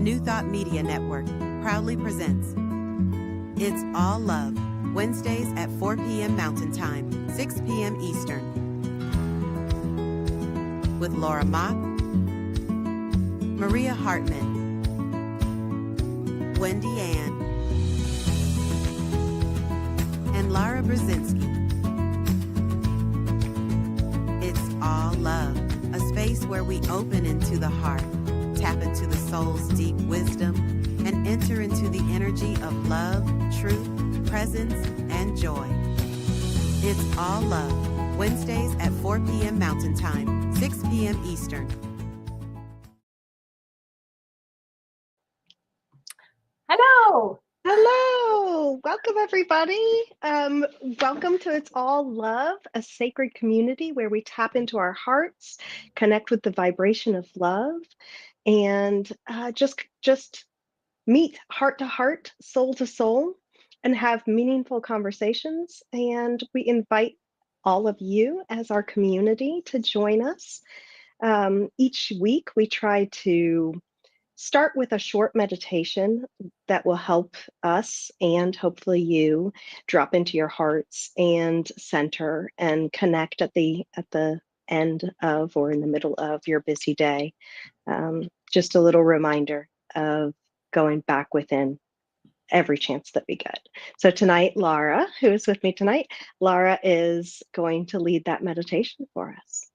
New Thought Media Network proudly presents It's All Love, Wednesdays at 4 p.m. Mountain Time, 6 p.m. Eastern, with Laura Mock, Maria Hartman, Wendy Ann, and Lara Brzezinski. It's All Love, a space where we open into the heart, tap into the soul's deep wisdom, and enter into the energy of love, truth, presence, and joy. It's All Love, Wednesdays at 4 p.m. Mountain Time, 6 p.m. Eastern. Hello. Hello. Welcome, everybody. Welcome to It's All Love, a sacred community where we tap into our hearts, connect with the vibration of love, and just meet heart to heart, soul to soul, and have meaningful conversations. And we invite all of you as our community to join us. Each week, we try to start with a short meditation that will help us and hopefully you drop into your hearts and center and connect at the end of or in the middle of your busy day. Just a little reminder of going back within every chance that we get. So tonight, Lara, who is with me tonight, Lara is going to lead that meditation for us.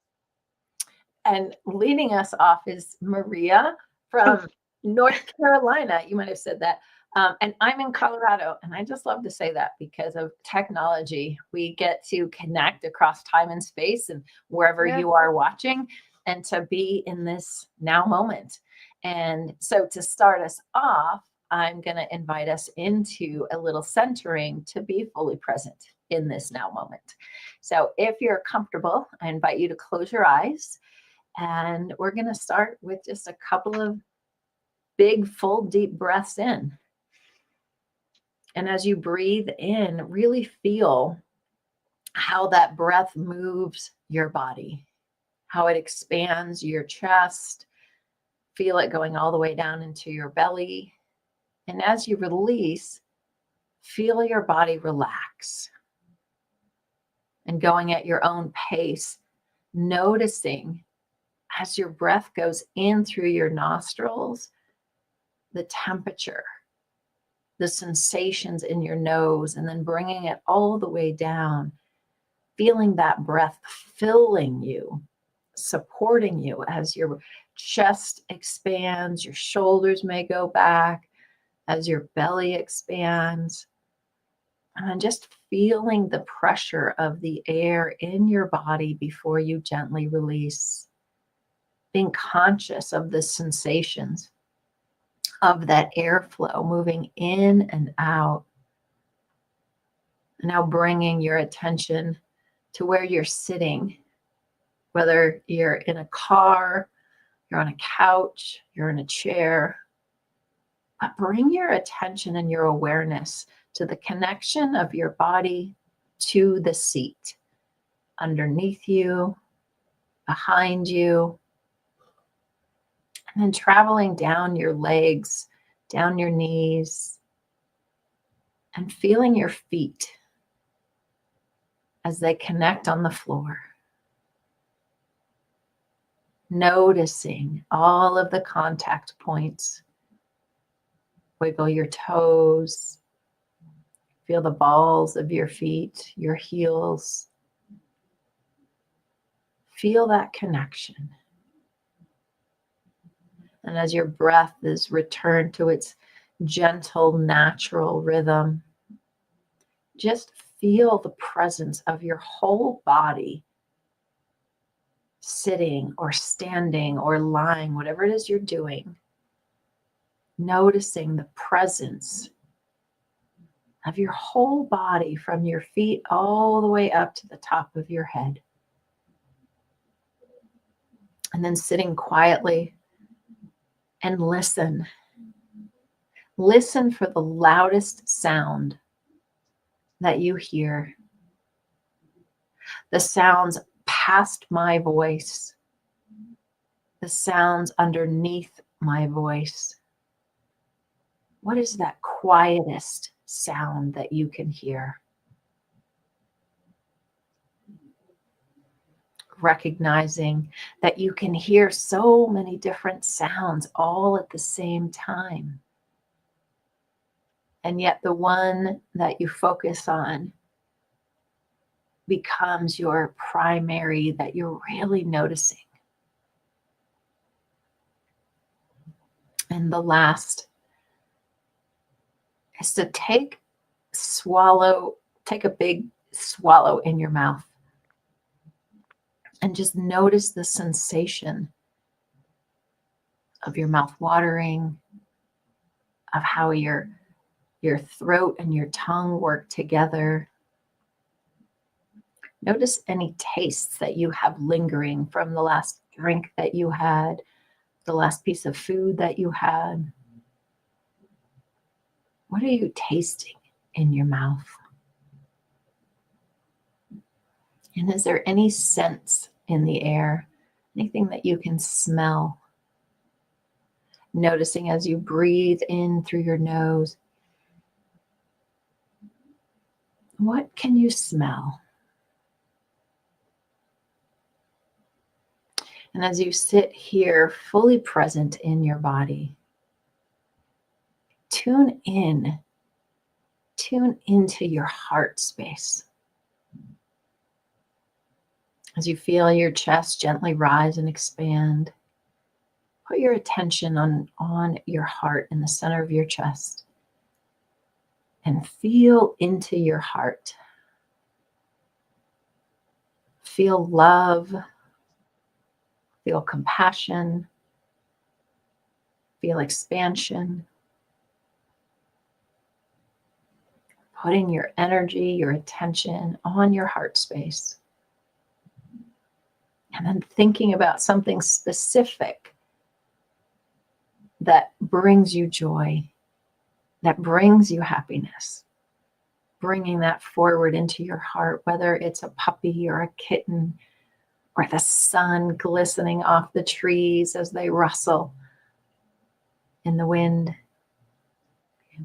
And leading us off is Maria from North Carolina. You might have said that. And I'm in Colorado. And I just love to say that because of technology. We get to connect across time and space and wherever you are watching and to be in this now moment. And so to start us off, I'm going to invite us into a little centering to be fully present in this now moment. So if you're comfortable, I invite you to close your eyes. And we're going to start with just a couple of big, full, deep breaths in. And as you breathe in, really feel how that breath moves your body, how it expands your chest. Feel it going all the way down into your belly. And as you release, feel your body relax. And going at your own pace, noticing as your breath goes in through your nostrils, the temperature, the sensations in your nose, and then bringing it all the way down, feeling that breath filling you, supporting you as your chest expands, your shoulders may go back, as your belly expands, and just feeling the pressure of the air in your body before you gently release. Being conscious of the sensations of that airflow moving in and out. And now bringing your attention to where you're sitting, whether you're in a car, you're on a couch, you're in a chair. But bring your attention and your awareness to the connection of your body to the seat, underneath you, behind you. And then traveling down your legs, down your knees, and feeling your feet as they connect on the floor. Noticing all of the contact points. Wiggle your toes. Feel the balls of your feet, your heels. Feel that connection. And as your breath is returned to its gentle, natural rhythm, just feel the presence of your whole body sitting or standing or lying, whatever it is you're doing, noticing the presence of your whole body from your feet all the way up to the top of your head. And then sitting quietly and listen. Listen for the loudest sound that you hear. The sounds past my voice. The sounds underneath my voice. What is that quietest sound that you can hear? Recognizing that you can hear so many different sounds all at the same time. And yet the one that you focus on becomes your primary that you're really noticing. And the last is to take a big swallow in your mouth and just notice the sensation of your mouth watering, of how your throat and your tongue work together. Notice any tastes that you have lingering from the last drink that you had, the last piece of food that you had. What are you tasting in your mouth? And is there any scent in the air? Anything that you can smell? Noticing as you breathe in through your nose, what can you smell? And as you sit here fully present in your body, tune into your heart space. As you feel your chest gently rise and expand, put your attention on your heart in the center of your chest and feel into your heart. Feel love, feel compassion, feel expansion. Putting your energy, your attention on your heart space. And then thinking about something specific that brings you joy, that brings you happiness. Bringing that forward into your heart, whether it's a puppy or a kitten, or the sun glistening off the trees as they rustle in the wind.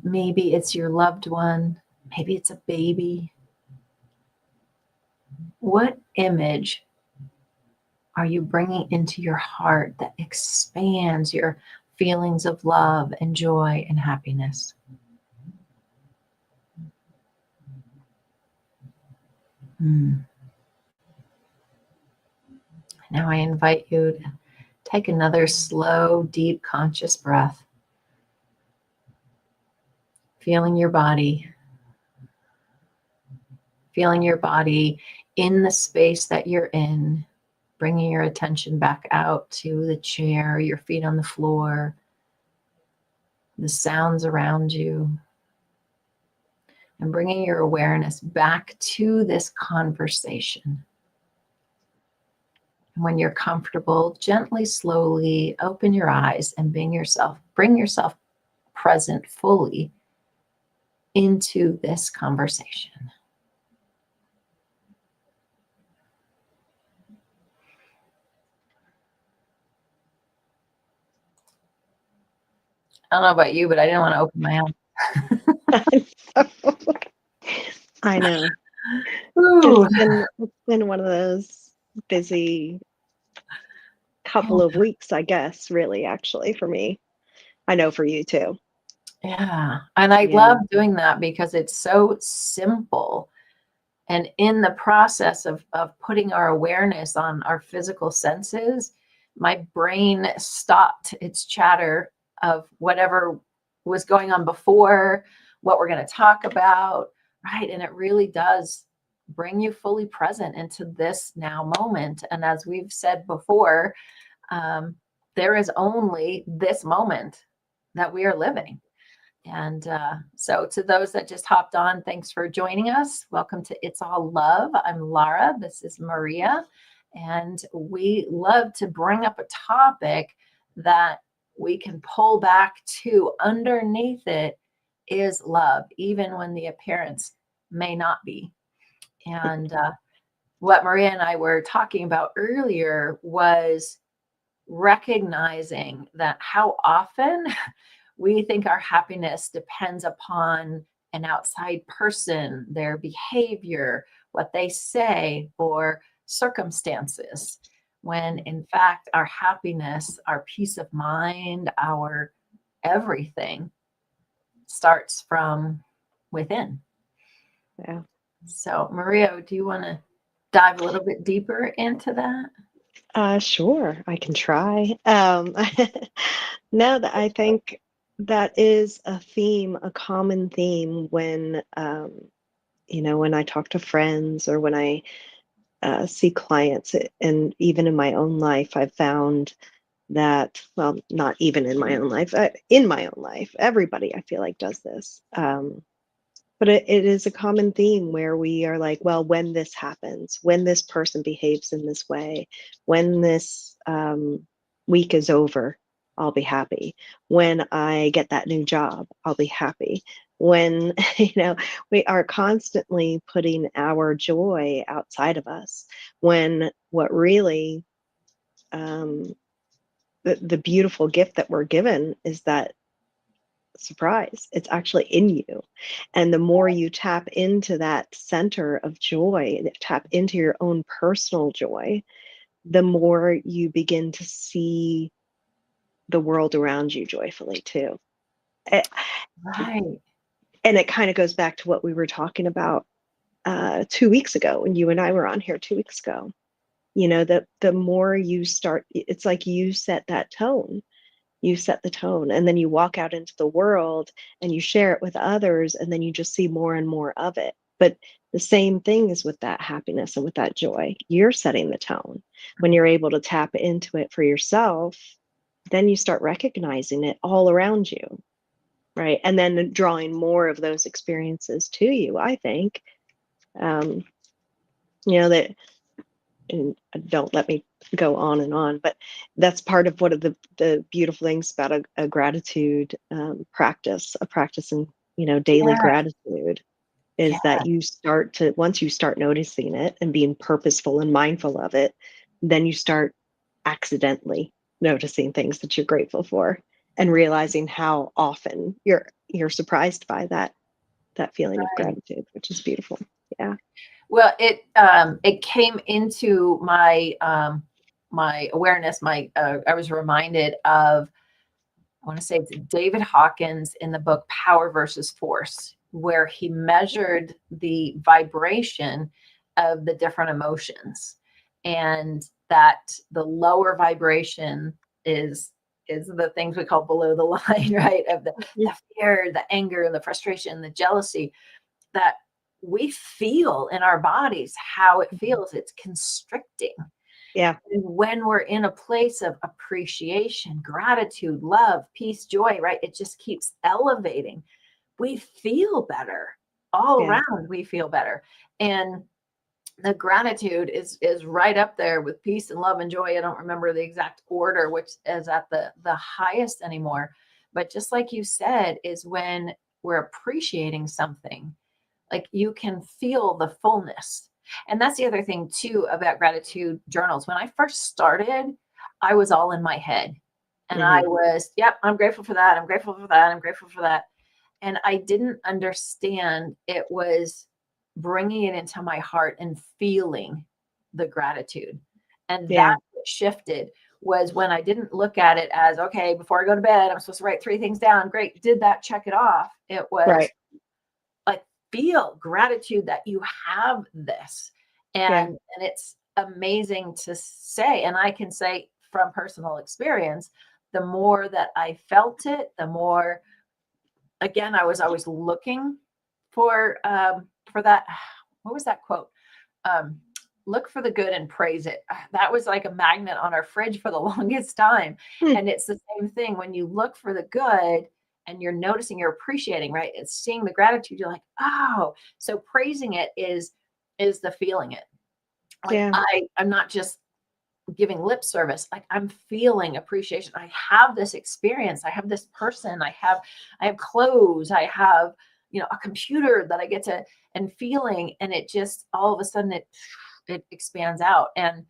Maybe it's your loved one. Maybe it's a baby. What image are you bringing into your heart that expands your feelings of love and joy and happiness? Now I invite you to take another slow, deep, conscious breath. Feeling your body in the space that you're in, bringing your attention back out to the chair, your feet on the floor, the sounds around you, and bringing your awareness back to this conversation. And when you're comfortable, gently, slowly open your eyes and bring yourself present fully into this conversation. I don't know about you, but I didn't want to open my eyes. I know. Ooh. It's been one of those busy couple of weeks, I guess, really, actually, for me. I know for you too. Yeah. And I love doing that because it's so simple. And in the process of putting our awareness on our physical senses, my brain stopped its chatter of whatever was going on before, what we're going to talk about, right? And it really does bring you fully present into this now moment. And as we've said before, there is only this moment that we are living. And so to those that just hopped on, thanks for joining us. Welcome to It's All Love. I'm Lara. This is Maria. And we love to bring up a topic that we can pull back to. Underneath it is love, even when the appearance may not be. And what Maria and I were talking about earlier was recognizing that how often We think our happiness depends upon an outside person, their behavior, what they say, or circumstances, when in fact, our happiness, our peace of mind, our everything starts from within. Yeah. So, Maria, do you want to dive a little bit deeper into that? Sure, I can try. No, that I think that is a theme, a common theme when, when I talk to friends or when I see clients, and even in my own life, I've found that, well, not even in my own life, everybody I feel like does this. But it is a common theme where we are like, well, when this happens, when this person behaves in this way, when this week is over, I'll be happy. When I get that new job, I'll be happy. When, we are constantly putting our joy outside of us, when what really, um, the beautiful gift that we're given is that surprise. It's actually in you. And the more you tap into that center of joy, tap into your own personal joy, the more you begin to see the world around you joyfully too. A- Right. And it kind of goes back to what we were talking about 2 weeks ago when you and I were on here 2 weeks ago. The more you start, it's like you set that tone. You set the tone, and then you walk out into the world and you share it with others, and then you just see more and more of it. But the same thing is with that happiness and with that joy. You're setting the tone. When you're able to tap into it for yourself, then you start recognizing it all around you, right? And then drawing more of those experiences to you, I think. um, that, and don't let me go on and on, but that's part of one of the beautiful things about a gratitude practice, a practice in daily Yeah. gratitude, is that once you start noticing it and being purposeful and mindful of it, then you start accidentally noticing things that you're grateful for and realizing how often you're surprised by that feeling of Right. gratitude, which is beautiful. Yeah. Well, it came into my awareness. I was reminded of, I want to say it's David Hawkins in the book Power versus Force, where he measured the vibration of the different emotions, and that the lower vibration is the things we call below the line, right? Of the fear, the anger, the frustration, the jealousy, that we feel in our bodies how it feels. It's constricting. Yeah. And when we're in a place of appreciation, gratitude, love, peace, joy, right? It just keeps elevating. We feel better all Yeah. around. We feel better. And the gratitude is right up there with peace and love and joy. I don't remember the exact order, which is at the highest anymore. But just like you said, is when we're appreciating something, like you can feel the fullness. And that's the other thing too about gratitude journals. When I first started, I was all in my head. And I Hmm. was, yep, I'm grateful for that. I'm grateful for that. I'm grateful for that. And I didn't understand it was bringing it into my heart and feeling the gratitude. And that Yeah. shifted was when I didn't look at it as, okay, before I go to bed, I'm supposed to write 3 things down. Great. Did that, check it off. It was Right. like, feel gratitude that you have this. Yeah. And it's amazing to say. And I can say from personal experience, the more that I felt it, the more, again, I was always looking for that. What was that quote? Um, Look for the good and praise it. That was like a magnet on our fridge for the longest time. Hmm. And it's the same thing when you look for the good and you're noticing, you're appreciating, right? It's seeing the gratitude. You're like, oh, so praising it is the feeling it. Like Yeah. I'm not just giving lip service, like I'm feeling appreciation. I have this experience, I have this person, I have clothes, I have, a computer that I get to, and feeling, and it just all of a sudden it expands out. And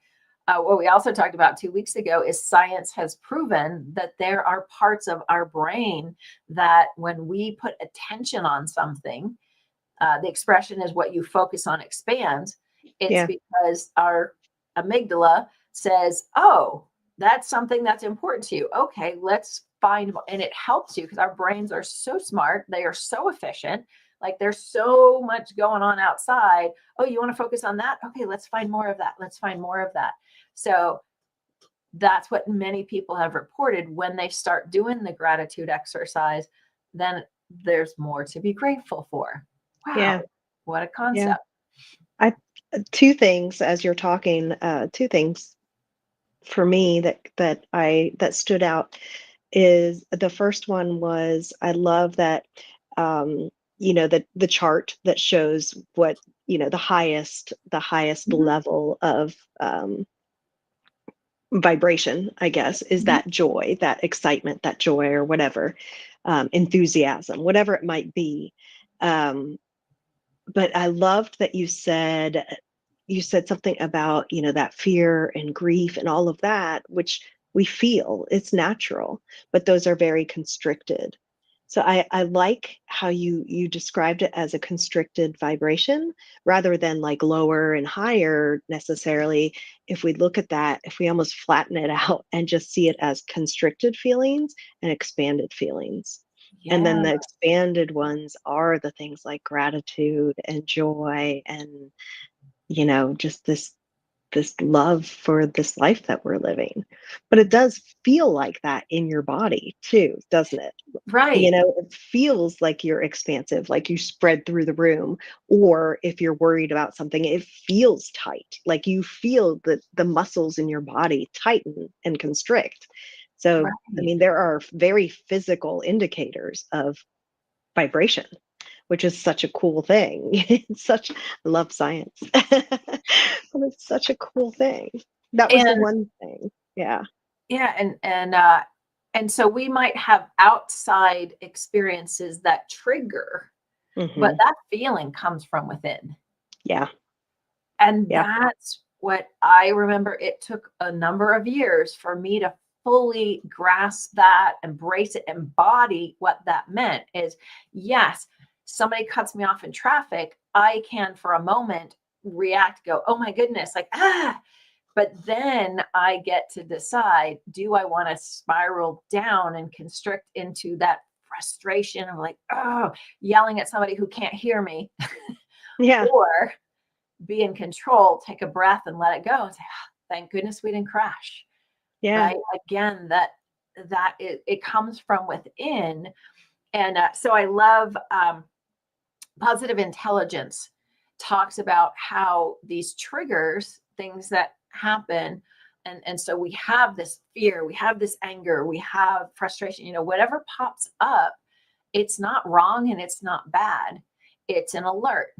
what we also talked about 2 weeks ago is science has proven that there are parts of our brain that when we put attention on something, the expression is what you focus on expands. It's Yeah. because our amygdala says, oh, that's something that's important to you. Okay, let's find, and it helps you because our brains are so smart. They are so efficient. Like there's so much going on outside. Oh, you want to focus on that? Okay, let's find more of that. Let's find more of that. So that's what many people have reported when they start doing the gratitude exercise, then there's more to be grateful for. Yeah. Wow, what a Yeah. concept. I two things as you're talking, two things for me that stood out is the first one was I love that the chart that shows what the highest Mhm, level of vibration, I guess, is mhm. that joy, that excitement, that joy, or whatever, enthusiasm, whatever it might be. Um, but I loved that you said something about, that fear and grief and all of that, which we feel, it's natural, but those are very constricted. So I like how you described it as a constricted vibration rather than like lower and higher necessarily. If we look at that, if we almost flatten it out and just see it as constricted feelings and expanded feelings. And then Yeah, the expanded ones are the things like gratitude and joy and, just this love for this life that we're living. But it does feel like that in your body too, doesn't it? right, It feels like you're expansive, like you spread through the room. Or if you're worried about something, it feels tight, like you feel the muscles in your body tighten and constrict. So, I right. mean, there are very physical indicators of vibration, which is such a cool thing. I love science. But it's such a cool thing. That was the And one thing. Yeah. yeah, and so we might have outside experiences that trigger, but Hmm. that feeling comes from within. Yeah. And Yeah. that's what I remember. It took a number of years for me to fully grasp that, embrace it, embody what that meant is yes, somebody cuts me off in traffic. I can, for a moment, react, go, oh my goodness, like, ah. But then I get to decide, do I want to spiral down and constrict into that frustration of like, oh, yelling at somebody who can't hear me, Yeah. or be in control, take a breath and let it go and say, "Ah, thank goodness we didn't crash." Yeah. Right? Again, it comes from within. And so I love positive intelligence talks about how these triggers, things that happen, and so we have this fear, we have this anger, we have frustration, whatever pops up, it's not wrong and it's not bad. It's an alert.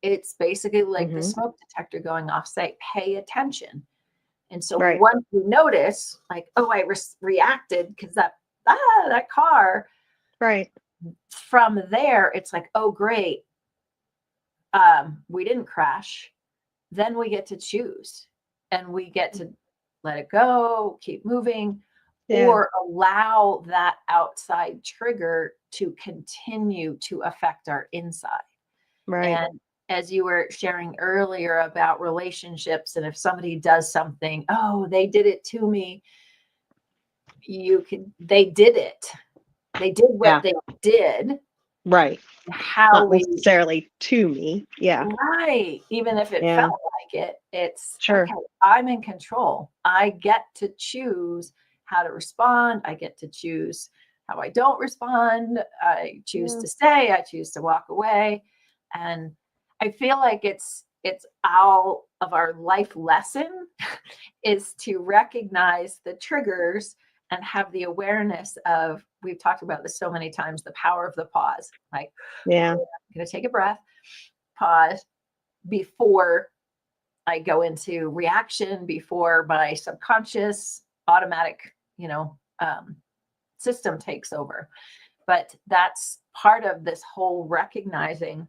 It's basically like the Hmm. smoke detector going off, say, pay attention. And so Right. once you notice, like, oh, I reacted because that car, Right. from there, it's like, oh, great. We didn't crash. Then we get to choose and we get to let it go, keep moving, Yeah. or allow that outside trigger to continue to affect our inside. Right. And as you were sharing earlier about relationships, and if somebody does something, oh, they did it to me, they did it. They did what Yeah. they did. Right. How Not we, necessarily to me. Yeah. right, even if it Yeah. felt like it's Sure. okay, I'm in control. I get to choose how to respond. I get to choose how I don't respond. I choose Yeah. to stay. I choose to walk away. And I feel like it's all of our life lesson is to recognize the triggers and have the awareness of, we've talked about this so many times, the power of the pause. Like, Yeah. I'm going to take a breath, pause before I go into reaction, before my subconscious automatic, system takes over. But that's part of this whole recognizing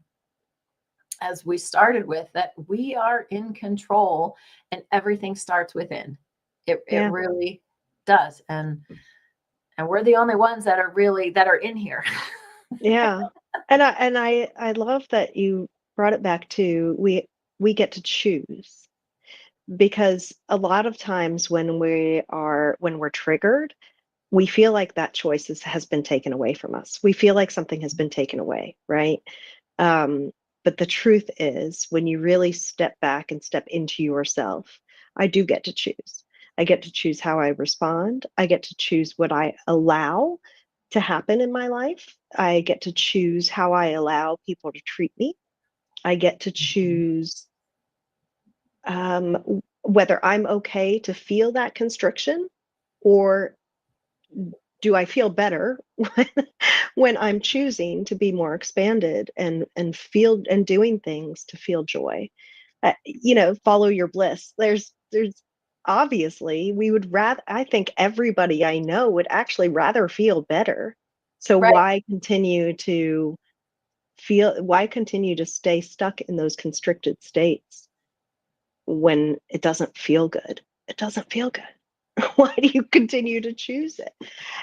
as we started with, that we are in control and everything starts within. It Yeah. really does. And we're the only ones that are really that are in here. Yeah. And I love that you brought it back to we get to choose, because a lot of times when we're triggered, we feel like that has been taken away from us. We feel like something has been taken away, right? Um, but the truth is, when you really step back and step into yourself, I do get to choose. I get to choose how I respond. I get to choose what I allow to happen in my life. I get to choose how I allow people to treat me. I get to choose whether I'm okay to feel that constriction, or do I feel better when I'm choosing to be more expanded and feel and doing things to feel joy. Follow your bliss. There's obviously we would rather. I think everybody I know would actually rather feel better. So Right. why continue to stay stuck in those constricted states when it doesn't feel good? It doesn't feel good. Why do you continue to choose it?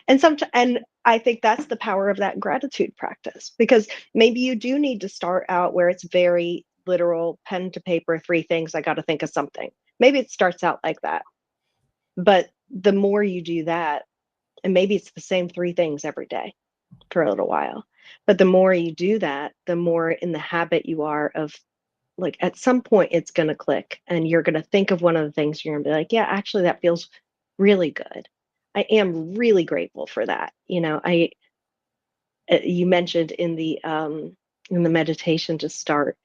And I think that's the power of that gratitude practice, because maybe you do need to start out where it's very literal, pen to paper, three things, I got to think of something. Maybe it starts out like that. But the more you do that, and maybe it's the same three things every day for a little while, but the more you do that, the more in the habit you are of, like, at some point it's going to click and you're going to think of one of the things, you're going to be like, yeah, actually that feels really good. I am really grateful for that. I You mentioned in the meditation to start,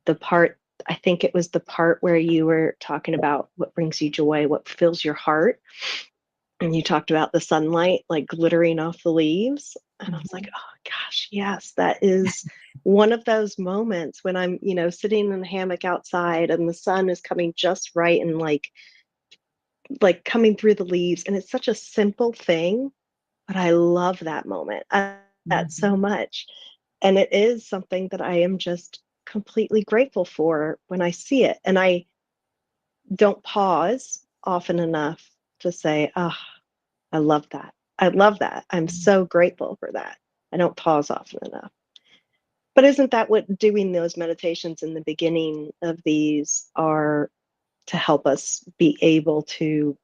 the part, I think it was the part where you were talking about what brings you joy, what fills your heart, and you talked about the sunlight like glittering off the leaves, and I was like, oh gosh, yes, that is one of those moments when I'm sitting in the hammock outside and the sun is coming just right, and like coming through the leaves, and it's such a simple thing, but I love that moment, that so Mhm. much. And it is something that I am just completely grateful for when I see it. And I don't pause often enough to say, oh, I love that. I love that. I'm so grateful for that. I don't pause often enough. But isn't that what doing those meditations in the beginning of these are, to help us be able to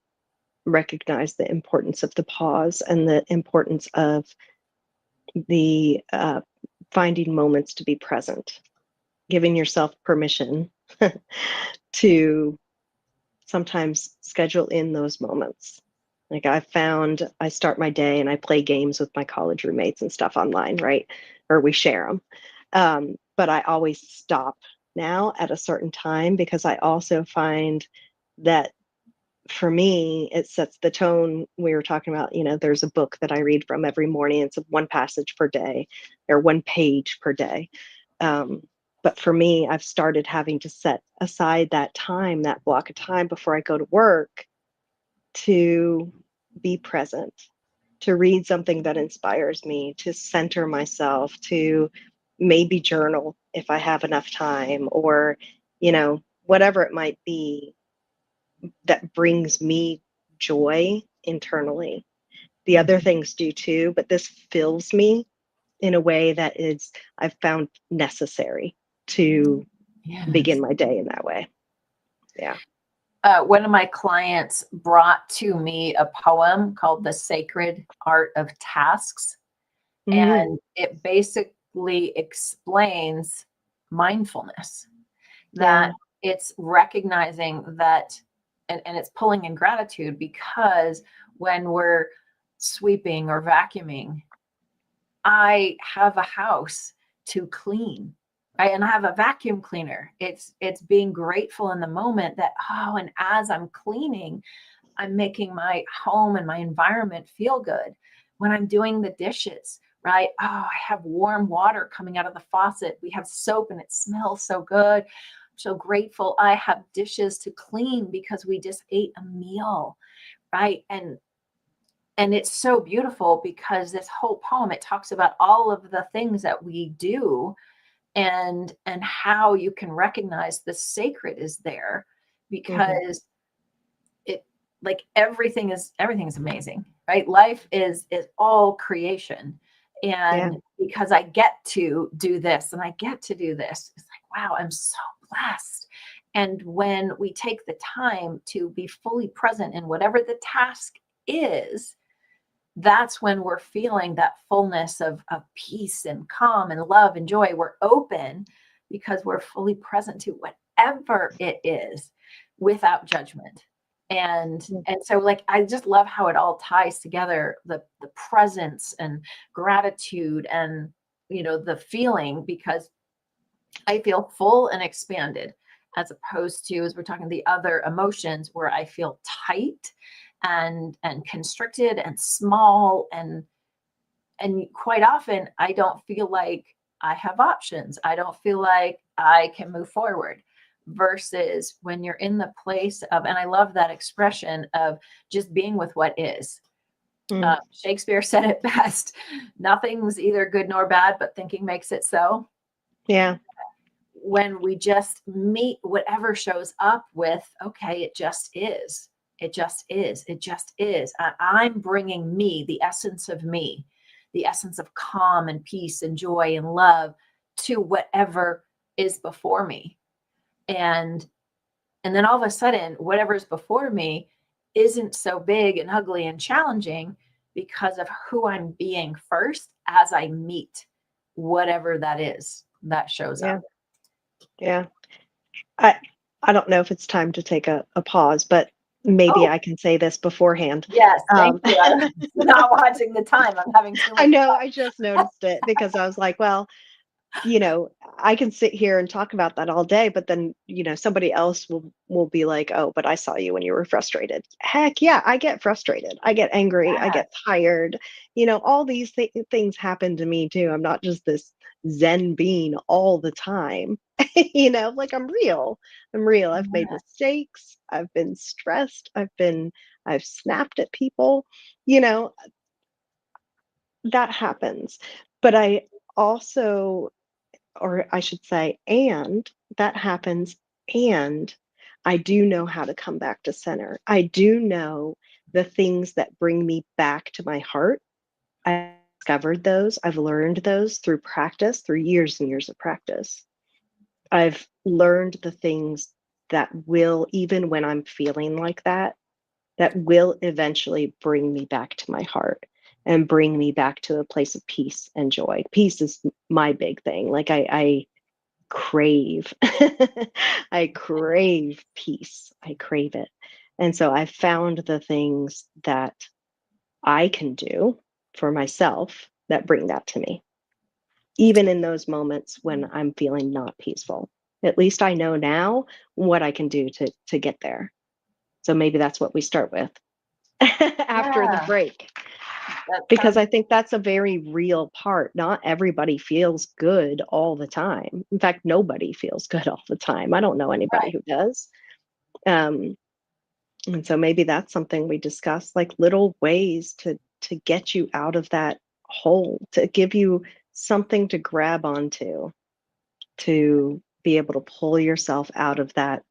recognize the importance of the pause and the importance of the finding moments to be present, giving yourself permission to sometimes schedule in those moments. Like, I found I start my day and I play games with my college roommates and stuff online, right? Or we share them. But I always stop now at a certain time, because I also find that for me, it sets the tone. We were talking about, there's a book that I read from every morning. It's one passage per day or one page per day. Um, but for me, I've started having to set aside that time, that block of time before I go to work, to be present, to read something that inspires me, to center myself, to maybe journal if I have enough time, or, whatever it might be that brings me joy internally. The other things do too, but this fills me in a way that is, I've found necessary to begin Yes. my day in that way. Yeah. One of my clients brought to me a poem called The Sacred Art of Tasks. Mm, And it basically explains mindfulness, that yeah. it's recognizing that, and it's pulling in gratitude, because when we're sweeping or vacuuming, I have a house to clean, right? And I have a vacuum cleaner. It's being grateful in the moment that, oh, and as I'm cleaning, I'm making my home and my environment feel good. When I'm doing the dishes, right? Oh, I have warm water coming out of the faucet. We have soap and it smells so good. I'm so grateful I have dishes to clean because we just ate a meal, right? And it's so beautiful because this whole poem, it talks about all of the things that we do and how you can recognize the sacred is there, Hmm. because it, like, everything is amazing, right? Life is all creation. Yeah. And because I get to do this and I get to do this, it's like, wow, I'm so blessed. And when we take the time to be fully present in whatever the task is, that's when we're feeling that fullness of peace and calm and love and joy. We're open because we're fully present to whatever it is without judgment. And so, like, I just love how it all ties together, the presence and gratitude and, the feeling, because I feel full and expanded, as opposed to, as we're talking, the other emotions where I feel tight and constricted and small, and quite often I don't feel like I have options. I don't feel like I can move forward. Versus when you're in the place of, and I love that expression of just being with what is. Mm. Shakespeare said it best: nothing's either good nor bad, but thinking makes it so. Yeah. When we just meet whatever shows up with, okay, it just is. It just is. It just is. I'm bringing me, the essence of me, the essence of calm and peace and joy and love, to whatever is before me. And then all of a sudden, whatever's before me isn't so big and ugly and challenging, because of who I'm being first as I meet whatever that is that shows up. Yeah. Yeah. I I don't know if it's time to take a pause, but maybe Oh, I can say this beforehand. yes, thank Um, you. I'm not watching the time. I'm having too I much know, I just noticed it because I was like, well, you know, I can sit here and talk about that all day, but then, somebody else will be like, "Oh, but I saw you when you were frustrated." Heck yeah, I get frustrated. I get angry, I fun. get tired. All these things happen to me too. I'm not just this zen being all the time. Like I'm real. I'm real. I've made Yeah. mistakes. I've been stressed. I've snapped at people. You know, that happens. But I also, or I should say, and that happens, and I do know how to come back to center. I do know the things that bring me back to my heart. I discovered those. I've learned those through practice, through years and years of practice. I've learned the things that will, even when I'm feeling like that will eventually bring me back to my heart and bring me back to a place of peace and joy. Peace is my big thing. Like I crave I crave peace. I crave it. And so I found the things that I can do for myself that bring that to me, even in those moments when I'm feeling not peaceful. At least I know now what I can do to get there. So maybe that's what we start with after the Yeah, break, that because sounds I think that's a very real part. Not everybody feels good all the time. In fact, nobody feels good all the time. I don't know anybody right. who does. Um, and so maybe that's something we discuss, like little ways to get you out of that hole, to give you something to grab onto, to be able to pull yourself out of that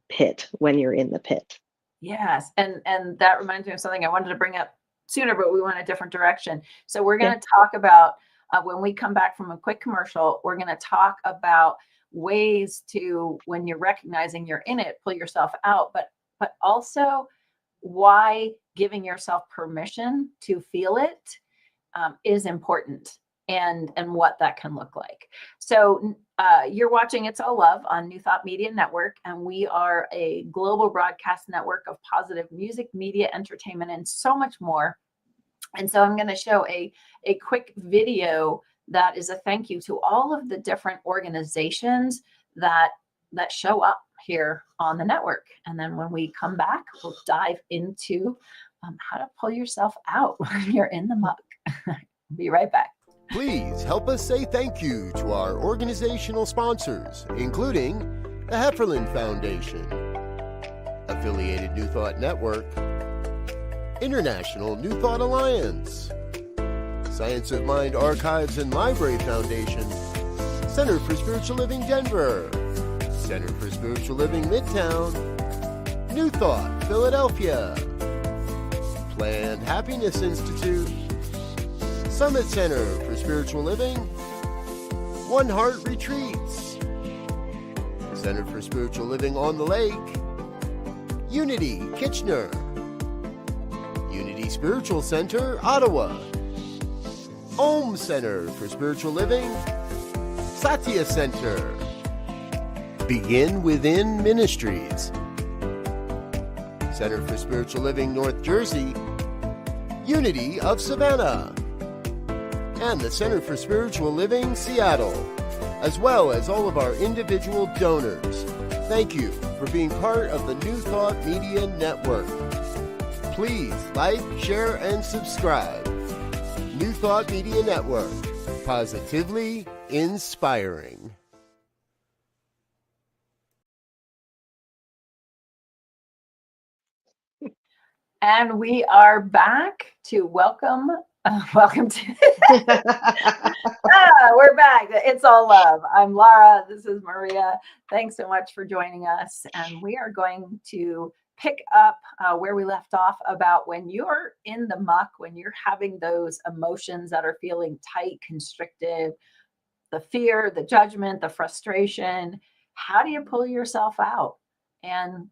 pit when you're in the pit. Yes, and that reminds me of something I wanted to bring up sooner, but we went a different direction. So we're Yeah. going to talk about, when we come back from a quick commercial, we're going to talk about ways to, when you're recognizing you're in it, pull yourself out, but also why giving yourself permission to feel it, is important, and what that can look like. So you're watching It's All Love on New Thought Media Network, and we are a global broadcast network of positive music, media, entertainment, and so much more. And so I'm going to show a quick video that is a thank you to all of the different organizations that show up here on the network. And then when we come back, we'll dive into how to pull yourself out when you're in the muck. Be right back. Please help us say thank you to our organizational sponsors, including the Hefferland Foundation, Affiliated New Thought Network, International New Thought Alliance, Science of Mind Archives and Library Foundation, Center for Spiritual Living Denver, Center for Spiritual Living Midtown, New Thought Philadelphia, Planned Happiness Institute, Summit Center for Spiritual Living, One Heart Retreats, Center for Spiritual Living on the Lake, Unity Kitchener, Unity Spiritual Center Ottawa, Om Center for Spiritual Living, Satya Center, Begin Within Ministries, Center for Spiritual Living North Jersey, Unity of Savannah, and the Center for Spiritual Living Seattle, as well as all of our individual donors. Thank you for being part of the New Thought Media Network. Please like, share, and subscribe. New Thought Media Network, positively inspiring. And we are back to welcome to we're back. It's all love. I'm Lara. This is Maria. Thanks so much for joining us. And we are going to pick up where we left off about when you're in the muck, when you're having those emotions that are feeling tight, constricted, the fear, the judgment, the frustration. How do you pull yourself out? And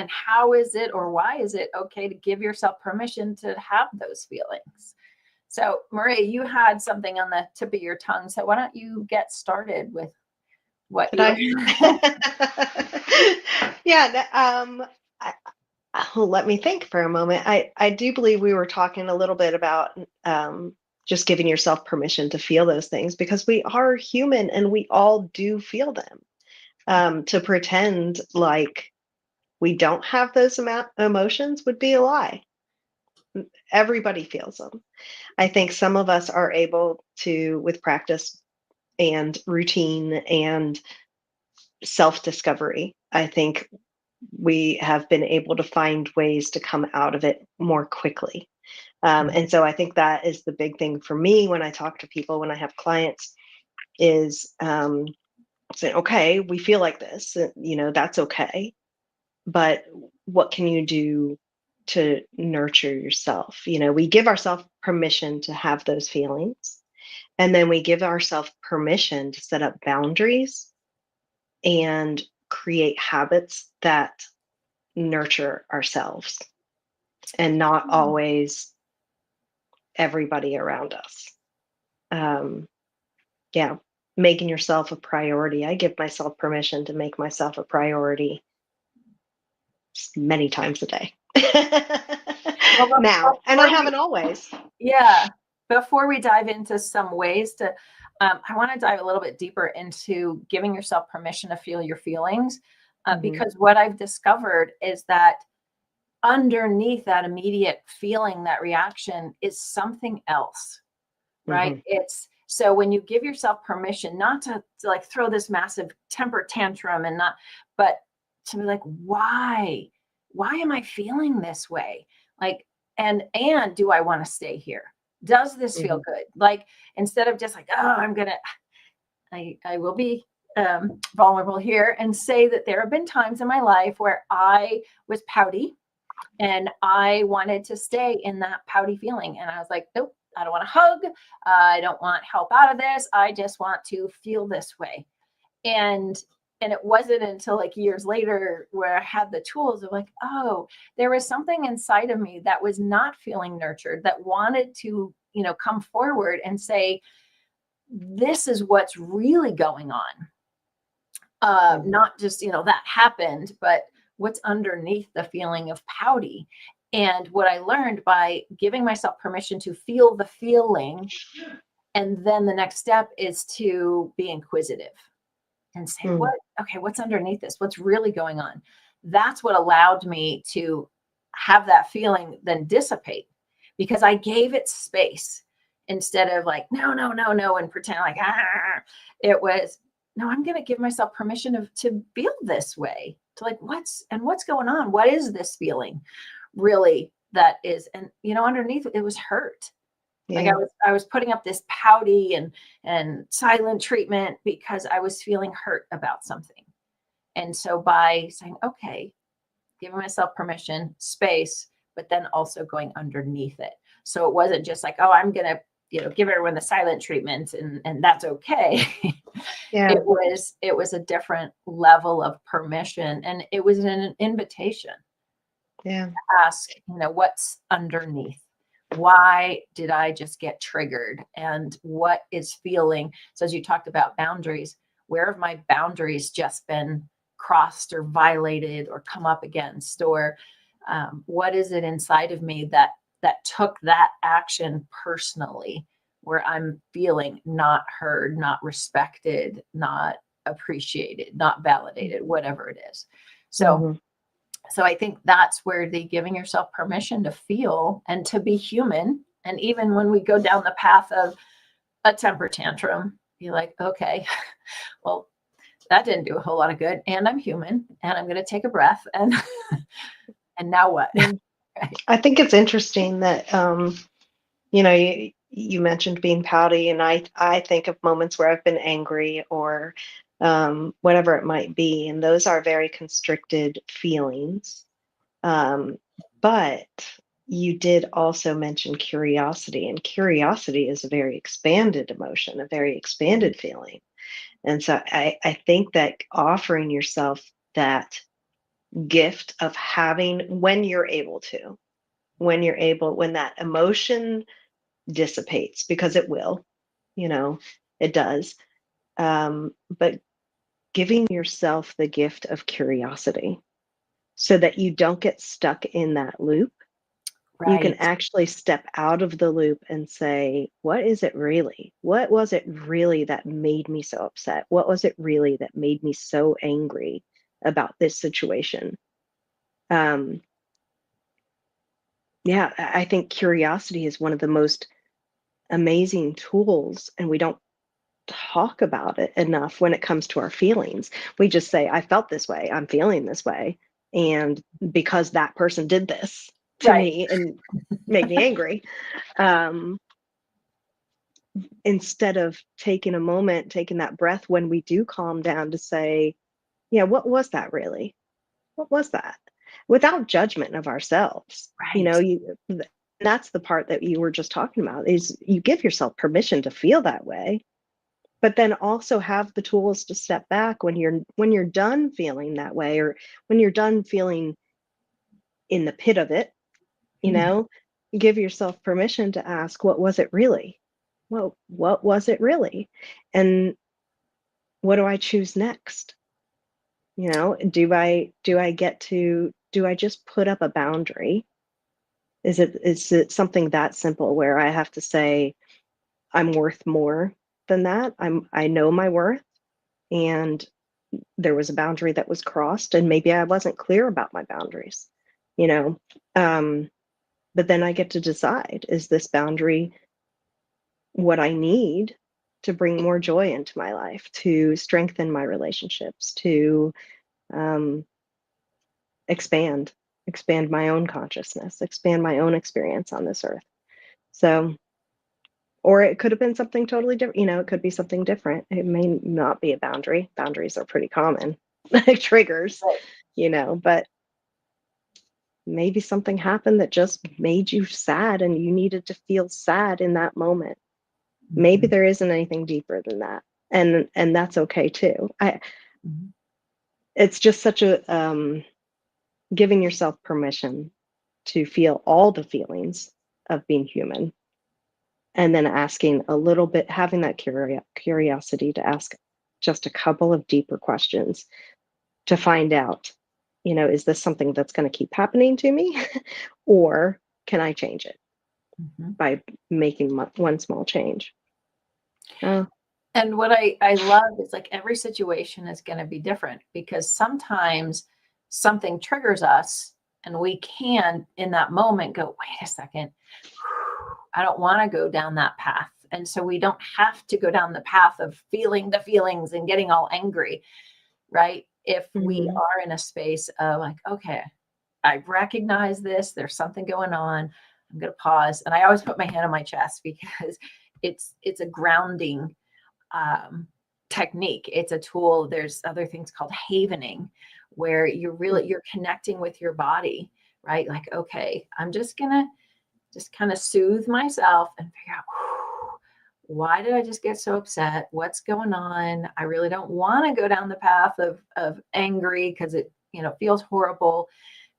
how is it, or why is it okay to give yourself permission to have those feelings? So, Maria, you had something on the tip of your tongue. So why don't you get started with what let me think for a moment. I do believe we were talking a little bit about just giving yourself permission to feel those things, because we are human and we all do feel them. To pretend like we don't have those emotions would be a lie. Everybody feels them. I think some of us are able to, with practice and routine and self-discovery, I think we have been able to find ways to come out of it more quickly. And so I think that is the big thing for me when I talk to people, when I have clients, is saying, okay, we feel like this, that's okay. But what can you do to nurture yourself? We give ourselves permission to have those feelings, and then we give ourselves permission to set up boundaries and create habits that nurture ourselves and not always everybody around us. Making yourself a priority. I give myself permission to make myself a priority many times a day now, and I haven't always. Yeah. Before we dive into some ways to, I want to dive a little bit deeper into giving yourself permission to feel your feelings, because what I've discovered is that underneath that immediate feeling, that reaction is something else, right? It's so when you give yourself permission not to like throw this massive temper tantrum but to be like, why am I feeling this way? Like, and do I want to stay here? Does this feel good? Like, instead of just like, oh, I will be vulnerable here and say that there have been times in my life where I was pouty and I wanted to stay in that pouty feeling. And I was like, nope, I don't want to hug. I don't want help out of this. I just want to feel this way. And it wasn't until like years later where I had the tools of like, oh, there was something inside of me that was not feeling nurtured, that wanted to, come forward and say, this is what's really going on. Not just, that happened, but what's underneath the feeling of pouty. And what I learned by giving myself permission to feel the feeling, and then the next step is to be inquisitive and say, what's underneath this? What's really going on? That's what allowed me to have that feeling then dissipate, because I gave it space instead of like, no, and pretend like, it was, no, I'm going to give myself permission to feel this way, to like, what's going on? What is this feeling really that is? And, underneath it was hurt. Like Yeah. I was putting up this pouty and silent treatment because I was feeling hurt about something. And so by saying, okay, giving myself permission, space, but then also going underneath it. So it wasn't just like, oh, I'm going to, give everyone the silent treatment and that's okay. Yeah. It was a different level of permission, and it was an invitation Yeah. to ask, what's underneath? Why did I just get triggered? And what is feeling? So as you talked about boundaries, where have my boundaries just been crossed or violated or come up against? Or what is it inside of me that took that action personally, where I'm feeling not heard, not respected, not appreciated, not validated, whatever it is. So Mhm. I think that's where the giving yourself permission to feel and to be human. And even when we go down the path of a temper tantrum, be like, okay, well, that didn't do a whole lot of good. And I'm human and I'm going to take a breath and, and now what? Yeah. Right. I think it's interesting that you mentioned being pouty, and I think of moments where I've been angry or whatever it might be, and those are very constricted feelings. Um, but you did also mention curiosity, and curiosity is a very expanded emotion, a very expanded feeling. And so I think that offering yourself that gift of having, when that emotion dissipates, because it will, it does. But giving yourself the gift of curiosity so that you don't get stuck in that loop. You can Right. actually step out of the loop and say, what is it really? What was it really that made me so upset? What was it really that made me so angry about this situation? Um, yeah, I think curiosity is one of the most amazing tools, and we don't talk about it enough when it comes to our feelings. We just say, I felt this way, I'm feeling this way. And because that person did this to Right. me and made me angry, um, instead of taking a moment, taking that breath when we do calm down to say, yeah, what was that really? What was that? Without judgment of ourselves. Right. That's the part that you were just talking about, is you give yourself permission to feel that way, but then also have the tools to step back when you're done feeling that way, or when you're done feeling in the pit of it, you know, give yourself permission to ask, what was it really? Well, what was it really? And what do I choose next? Do I just put up a boundary? Is it something that simple where I have to say I'm worth more than that? I know my worth, and there was a boundary that was crossed, and maybe I wasn't clear about my boundaries, you know. Um, but then I get to decide, is this boundary what I need to bring more joy into my life, to strengthen my relationships, to um, expand, expand my own consciousness, expand my own experience on this earth. So, or it could have been something totally different. It could be something different. It may not be a boundary. Boundaries are pretty common triggers, Right. but maybe something happened that just made you sad and you needed to feel sad in that moment. Maybe Mhm. there isn't anything deeper than that. And that's okay too. Mhm. It's just such a giving yourself permission to feel all the feelings of being human, and then asking a little bit, having that curiosity to ask just a couple of deeper questions to find out, is this something that's going to keep happening to me or can I change it Mhm. by making one small change? Oh, And what I love is, like, every situation is going to be different, because sometimes something triggers us and we can in that moment go, wait a second, I don't want to go down that path. And so we don't have to go down the path of feeling the feelings and getting all angry, right? If we mhm, are in a space of like, okay, I recognize this, there's something going on. I'm going to pause. And I always put my hand on my chest because it's a grounding technique. It's a tool. There's other things called havening, where you're connecting with your body, right? Like, okay, I'm just gonna kind of soothe myself and figure out, why did I just get so upset? What's going on? I really don't want to go down the path of angry because it, feels horrible.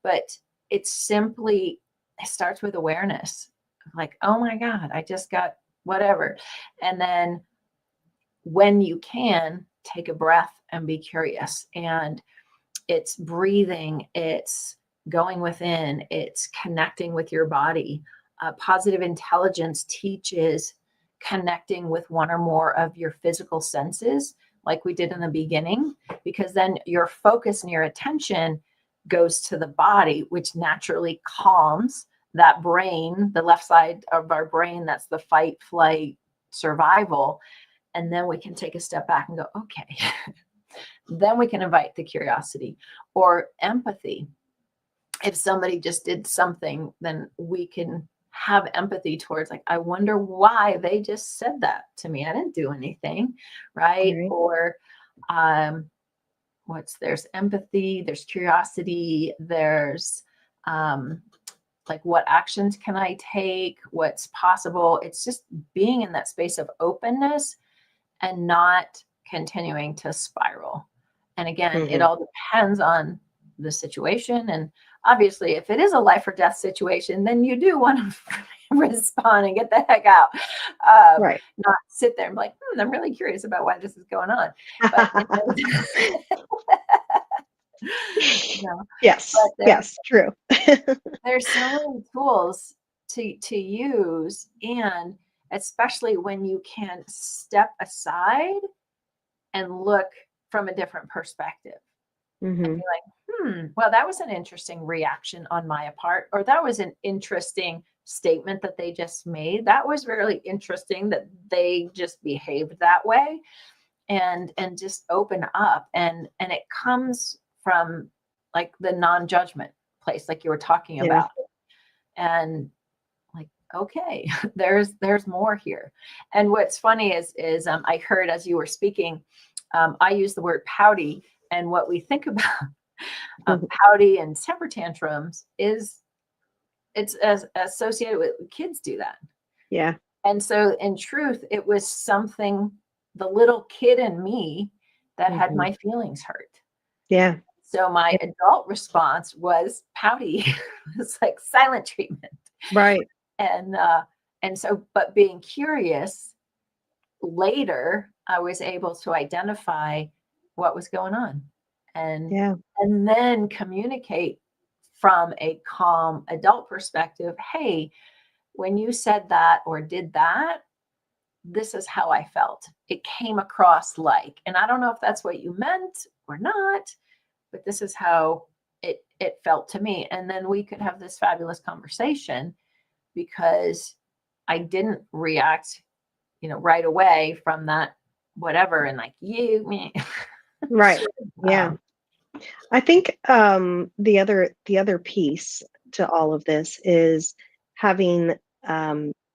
But it starts with awareness. Like, oh my God, I just got whatever. And then when you can, take a breath and be curious. And it's breathing, it's going within, it's connecting with your body. Positive intelligence teaches connecting with one or more of your physical senses, like we did in the beginning, because then your focus and your attention goes to the body, which naturally calms that brain, the left side of our brain, that's the fight, flight, survival. And then we can take a step back and go, okay. Then we can invite the curiosity or empathy. If somebody just did something, then we can have empathy towards, like, I wonder why they just said that to me. I didn't do anything, right? Or there's empathy, there's curiosity, there's like, what actions can I take? What's possible? It's just being in that space of openness and not continuing to spiral. And again, it all depends on the situation. And obviously, if it is a life or death situation, then you do want to respond and get the heck out. Not sit there and be like, I'm really curious about why this is going on. But, yes, true. There's so many tools to use, and especially when you can step aside and look from a different perspective. And be like, well, that was an interesting reaction on my part, or that was an interesting statement that they just made. That was really interesting that they just behaved that way, and just open up. And it comes from, like, the non-judgment place, like you were talking about. And like, okay, there's more here. And what's funny is I heard, as you were speaking, I use the word pouty, and what we think about pouty and temper tantrums is it's as associated with kids do that. Yeah. And so in truth, it was something, the little kid in me that had my feelings hurt. Yeah. So my adult response was pouty. It's like silent treatment. Right. And so, but being curious, later, I was able to identify what was going on, and then communicate from a calm adult perspective. Hey, when you said that or did that, this is how I felt. It came across like, and I don't know if that's what you meant or not, but this is how it felt to me. And then we could have this fabulous conversation, because I didn't react, right away from that whatever, and like, me. Right. Yeah. I think the other piece to all of this is having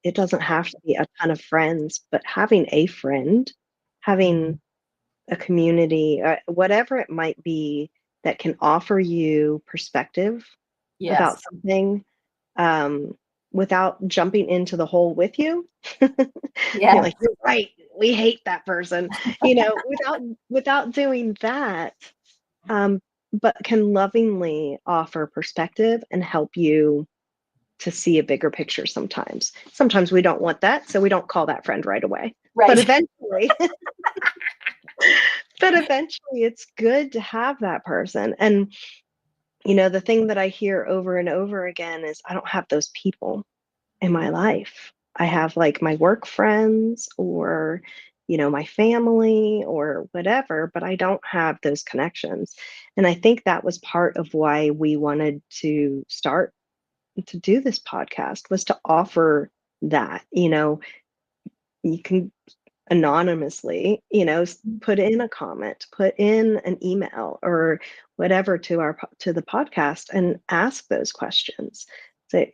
it doesn't have to be a ton of friends, but having a friend, having a community, whatever it might be, that can offer you perspective about something, without jumping into the hole with you. You're like, you're right, we hate that person, without doing that, but can lovingly offer perspective and help you to see a bigger picture. Sometimes we don't want that, so we don't call that friend right away. But eventually it's good to have that person. And the thing that I hear over and over again is, I don't have those people in my life. I have, like, my work friends, or my family, or whatever, but I don't have those connections. And I think that was part of why we wanted to start to do this podcast, was to offer that. You can anonymously, put in a comment, put in an email or whatever to the podcast, and ask those questions. So,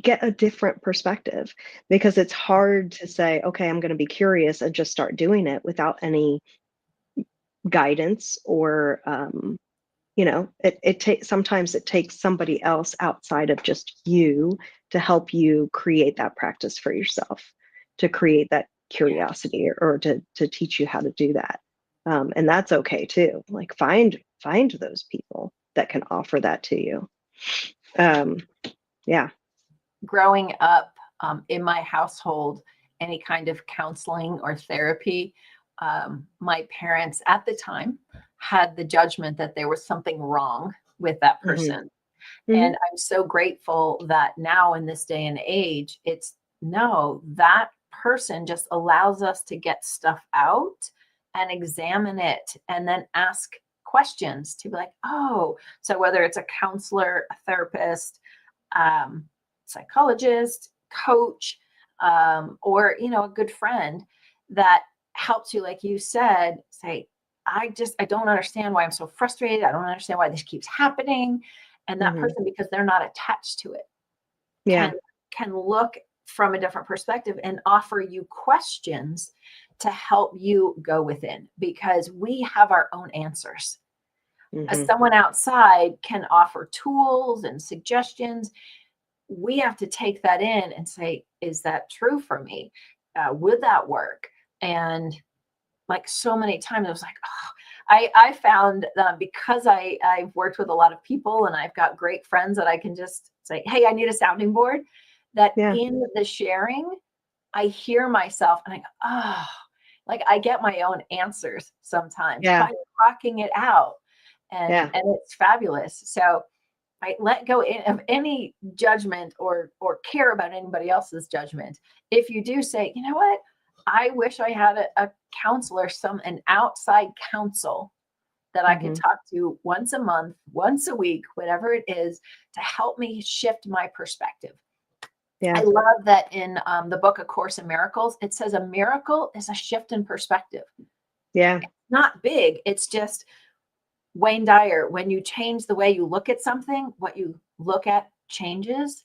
get a different perspective, because it's hard to say, okay, I'm going to be curious and just start doing it without any guidance or it takes, sometimes it takes somebody else outside of just you to help you create that practice for yourself, to create that curiosity, or to teach you how to do that. And that's okay too. Like find those people that can offer that to you. Yeah. Growing up in my household, any kind of counseling or therapy, my parents at the time had the judgment that there was something wrong with that person. And I'm so grateful that now in this day and age, it's no, that person just allows us to get stuff out and examine it and then ask questions to be like, oh, so whether it's a counselor, a therapist, psychologist, coach, or, a good friend that helps you, like you said, say, I don't understand why I'm so frustrated. I don't understand why this keeps happening. And that person, because they're not attached to it, Yeah. can look from a different perspective and offer you questions to help you go within, because we have our own answers. Someone outside can offer tools and suggestions. We have to take that in and say, is that true for me? Would that work? And like so many times, I was like, oh, I found because I've worked with a lot of people and I've got great friends that I can just say, hey, I need a sounding board, that in the sharing, I hear myself and I go, oh, like I get my own answers sometimes by talking it out. And it's fabulous. So I let go of any judgment or care about anybody else's judgment. If you do say, you know what, I wish I had a counselor, an outside counsel that I could talk to once a month, once a week, whatever it is, to help me shift my perspective. I love that in the book, A Course in Miracles, it says a miracle is a shift in perspective. Yeah. It's not big. It's just Wayne Dyer, when you change the way you look at something, what you look at changes.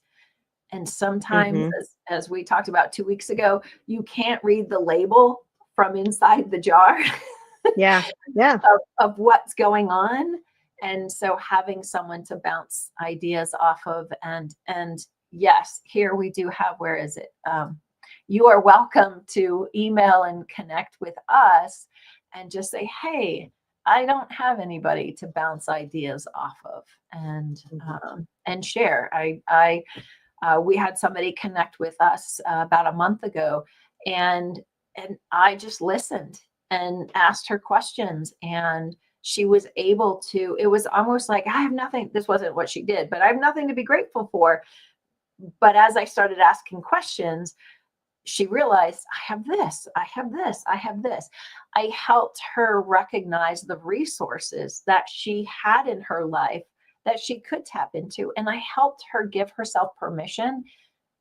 And sometimes, as we talked about 2 weeks ago, you can't read the label from inside the jar of what's going on. And so having someone to bounce ideas off of, and yes, here we do have, where is it? You are welcome to email and connect with us and just say, hey, I don't have anybody to bounce ideas off of and share. We had somebody connect with us about a month ago, and I just listened and asked her questions, and she was able to, it was almost like, I have nothing, this wasn't what she did, but I have nothing to be grateful for. But as I started asking questions, she realized, I have this, I have this, I have this. I helped her recognize the resources that she had in her life that she could tap into. And I helped her give herself permission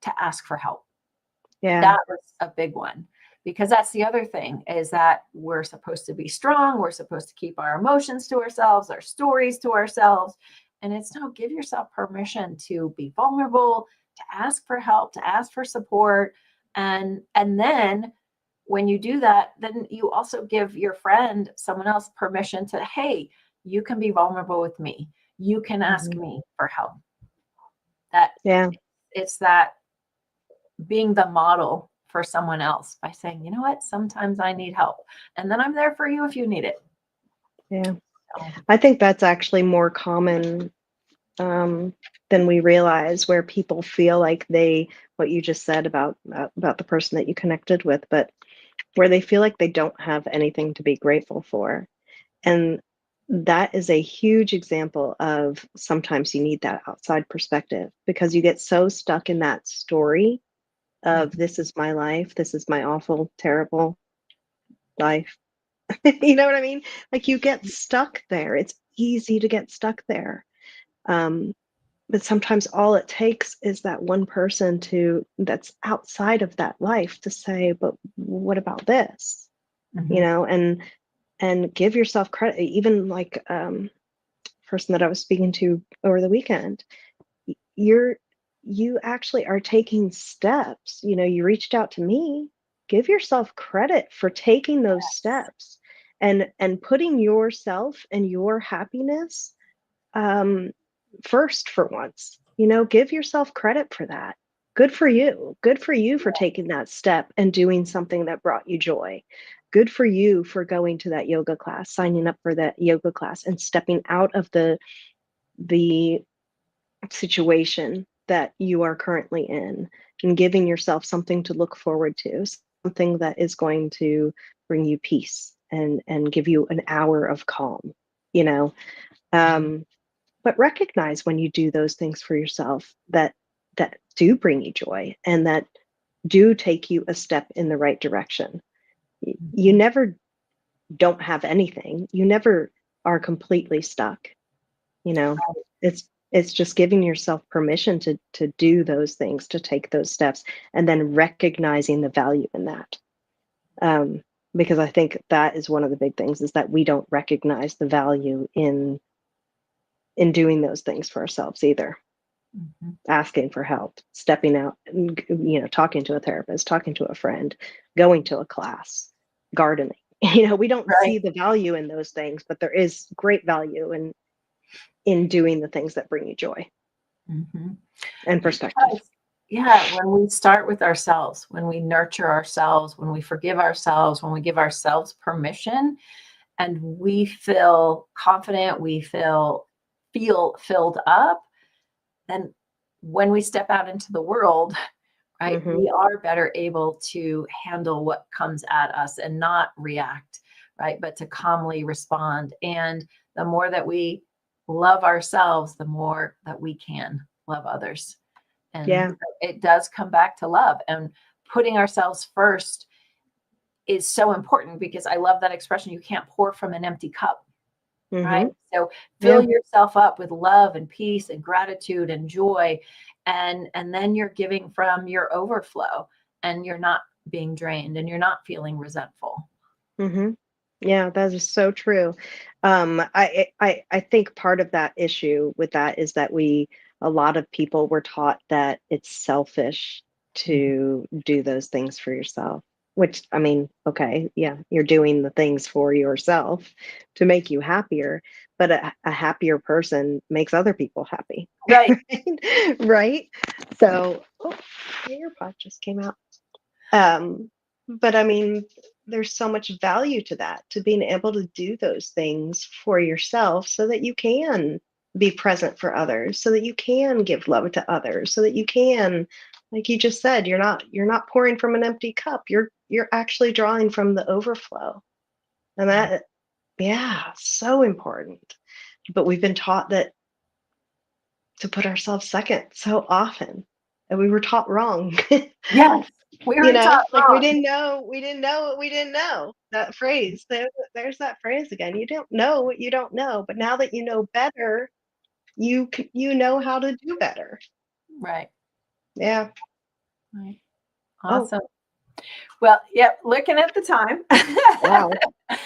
to ask for help. Yeah. That was a big one, because that's the other thing, is that we're supposed to be strong. We're supposed to keep our emotions to ourselves, our stories to ourselves. And it's no, give yourself permission to be vulnerable, to ask for help, to ask for support. And then when you do that, then you also give your friend, someone else, permission to, hey, you can be vulnerable with me. You can ask me for help. It's that being the model for someone else by saying, you know what, sometimes I need help. And then I'm there for you if you need it. Yeah. I think that's actually more common than we realize, where people feel like what you just said about the person that you connected with, but where they feel like they don't have anything to be grateful for. And that is a huge example of, sometimes you need that outside perspective, because you get so stuck in that story of, this is my life, this is my awful, terrible life. You know what I mean? Like, you get stuck there. It's easy to get stuck there. But sometimes all it takes is that one person that's outside of that life to say, but what about this? And give yourself credit. Even like person that I was speaking to over the weekend, you're you actually are taking steps. You reached out to me. Give yourself credit for taking those steps and putting yourself and your happiness um, first for once. Give yourself credit for that. Good for you. Good for you for taking that step and doing something that brought you joy. Good for you for going to that yoga class, signing up for that yoga class and stepping out of the situation that you are currently in and giving yourself something to look forward to, something that is going to bring you peace and give you an hour of calm, you know. But recognize when you do those things for yourself that do bring you joy and that do take you a step in the right direction. You Mhm. never don't have anything. You never are completely stuck. You know, it's just giving yourself permission to do those things, to take those steps, and then recognizing the value in that. Um, because I think that is one of the big things is that we don't recognize the value in doing those things for ourselves either. Mhm. Asking for help, stepping out, talking to a therapist, talking to a friend, going to a class, gardening. We don't Right. see the value in those things, but there is great value in doing the things that bring you joy Mhm. and perspective. Because, yeah, when we start with ourselves, when we nurture ourselves, when we forgive ourselves, when we give ourselves permission, and we feel confident, we feel filled up, then when we step out into the world, right, Hmm. we are better able to handle what comes at us and not react, right, but to calmly respond. And the more that we love ourselves, the more that we can love others. And Yeah. it does come back to love, and putting ourselves first is so important, because I love that expression, you can't pour from an empty cup, right? Hmm. So Yeah. fill yourself up with love and peace and gratitude and joy, and then you're giving from your overflow, and you're not being drained, and you're not feeling resentful. Hmm. Yeah, that is so true. I think part of that issue with that is that a lot of people were taught that it's selfish Mhm. to do those things for yourself, which, I mean, okay, yeah, you're doing the things for yourself to make you happier, but a happier person makes other people happy. Right. Right? Right? So, oh, my earpod just came out. But I mean, there's so much value to that, to being able to do those things for yourself so that you can be present for others, so that you can give love to others, so that you can, like you just said, you're not pouring from an empty cup. You're actually drawing from the overflow. And that, yeah, so important. But we've been taught that to put ourselves second so often, and we were taught wrong. Yes, we were taught Like wrong. we didn't know what we didn't know. That phrase, there's that phrase again. You don't know what you don't know, but now that you know better, you know how to do better. Right. Yeah. Right. Oh, Awesome. Well, yep, looking at the time. wow.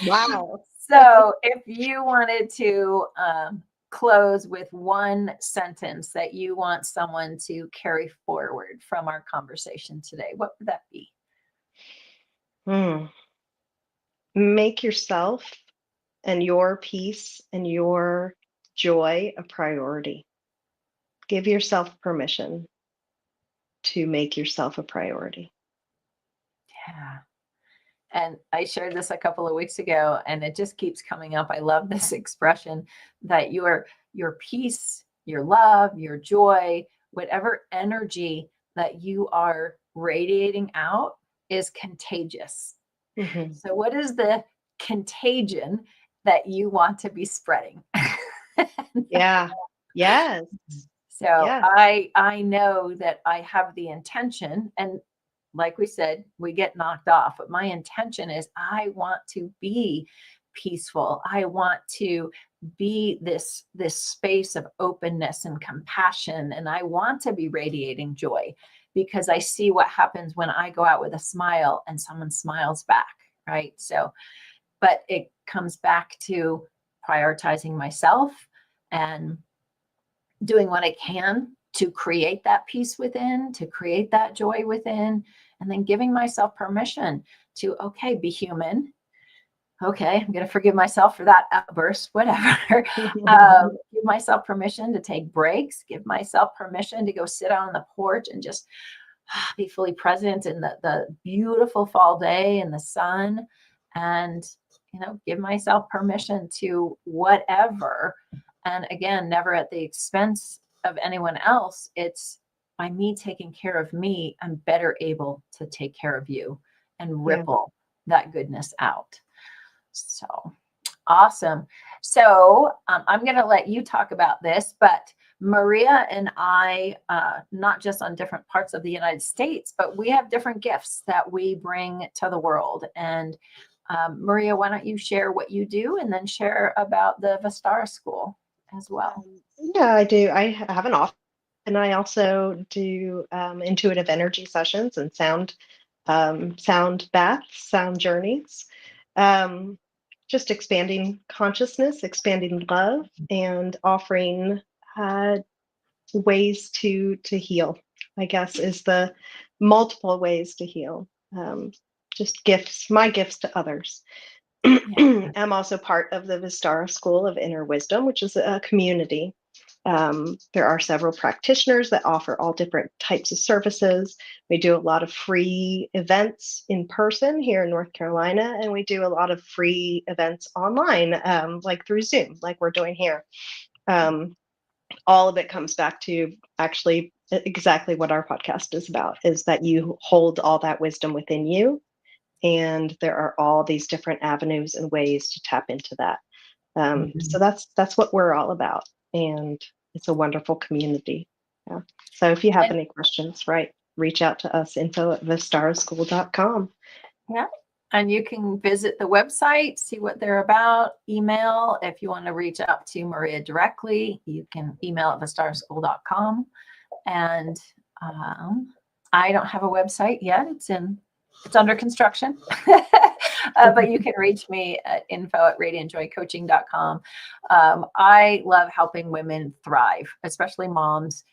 Wow. So, if you wanted to close with one sentence that you want someone to carry forward from our conversation today, what would that be? Hmm. Make yourself and your peace and your joy a priority. Give yourself permission to make yourself a priority. Yeah. And I shared this a couple of weeks ago, and it just keeps coming up. I love this expression that your peace, your love, your joy, whatever energy that you are radiating out is contagious. Hmm. So, what is the contagion that you want to be spreading? Yeah. Yes. So Yeah. I know that I have the intention, and like we said, we get knocked off, but my intention is I want to be peaceful. I want to be this space of openness and compassion, and I want to be radiating joy, because I see what happens when I go out with a smile and someone smiles back, right? So, but it comes back to prioritizing myself and doing what I can to create that peace within, to create that joy within, and then giving myself permission to, okay, be human. Okay, I'm going to forgive myself for that outburst, whatever. Give myself permission to take breaks, give myself permission to go sit out on the porch and just be fully present in the beautiful fall day and the sun, and, give myself permission to whatever. And again, never at the expense of anyone else. It's by me taking care of me, I'm better able to take care of you and ripple that goodness out. So awesome. So I'm going to let you talk about this, but Maria and I, not just on different parts of the United States, but we have different gifts that we bring to the world. And Maria, why don't you share what you do and then share about the Vistara School as well? Yeah, I do. I have an office, and I also do intuitive energy sessions and sound baths, sound journeys. Just expanding consciousness, expanding love, and offering ways to heal, I guess, is the multiple ways to heal. Just gifts, my gifts to others. I'm also part of the Vistara School of Inner Wisdom, which is a community. There are several practitioners that offer all different types of services. We do a lot of free events in person here in North Carolina, and we do a lot of free events online, like through Zoom, like we're doing here. All of it comes back to actually exactly what our podcast is about, is that you hold all that wisdom within you. And there are all these different avenues and ways to tap into that. So that's what we're all about. And it's a wonderful community. Yeah. So if you have any questions, reach out to us, info@vistaraschool.com. Yeah. And you can visit the website, see what they're about, email. If you want to reach out to Maria directly, you can email at vistaraschool.com. And I don't have a website yet. It's under construction. But you can reach me at info@radiantjoycoaching.com. I love helping women thrive, especially moms.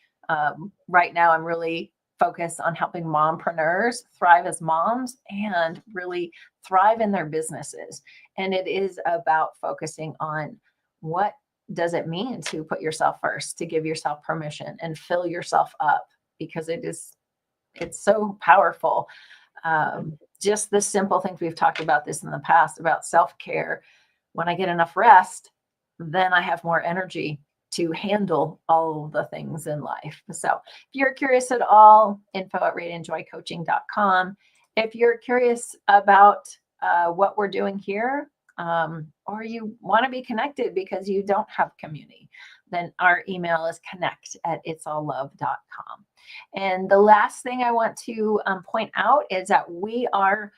Right now, I'm really focused on helping mompreneurs thrive as moms and really thrive in their businesses. And it is about focusing on what does it mean to put yourself first, to give yourself permission and fill yourself up, because it's so powerful. Just the simple things, we've talked about this in the past about self-care. When I get enough rest, then I have more energy to handle all the things in life. So if you're curious at all, info@radiantjoycoaching.com. If you're curious about what we're doing here, or you want to be connected because you don't have community, then our email is connect@itsallove.com. And the last thing I want to point out is that we are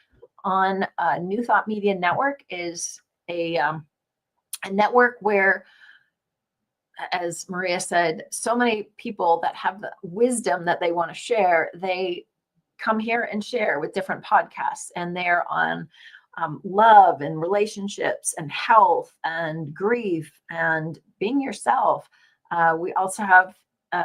on New Thought Media Network, is a network where, as Maria said, so many people that have the wisdom that they want to share, they come here and share with different podcasts, and they're on love and relationships and health and grief and being yourself. We also have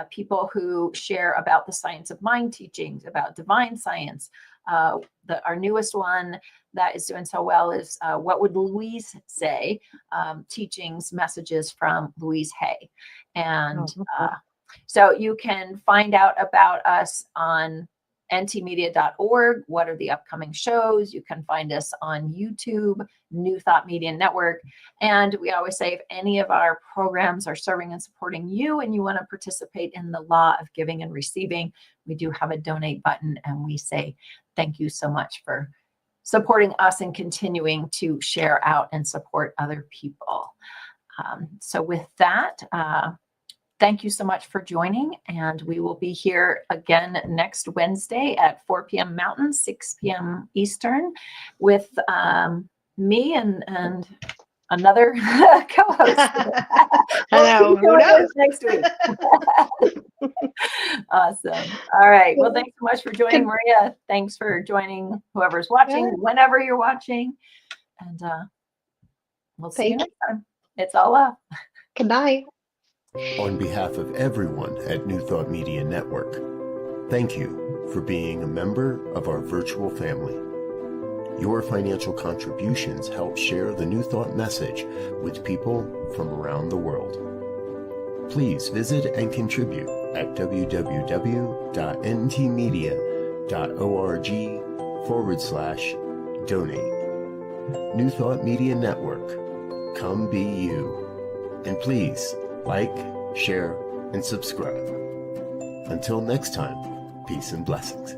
people who share about the science of mind teachings, about divine science. Our newest one that is doing so well is What Would Louise Say? Teachings, messages from Louise Hay. And so you can find out about us on ntmedia.org. What are the upcoming shows? You can find us on YouTube, New Thought Media Network. And we always say, if any of our programs are serving and supporting you and you want to participate in the law of giving and receiving, we do have a donate button, and we say thank you so much for supporting us and continuing to share out and support other people. So with that, thank you so much for joining, and we will be here again next Wednesday at 4 p.m. Mountain, 6 p.m. Eastern, with me and another co-host. I know. Who knows? Next week. Awesome. All right. Well, thanks so much for joining, Maria. Thanks for joining whoever's watching, whenever you're watching, and we'll see you next time. It's all love. Good night. On behalf of everyone at New Thought Media Network, thank you for being a member of our virtual family. Your financial contributions help share the New Thought message with people from around the world. Please visit and contribute at www.ntmedia.org/donate. New Thought Media Network, come be you. And please like, share, and subscribe. Until next time, peace and blessings.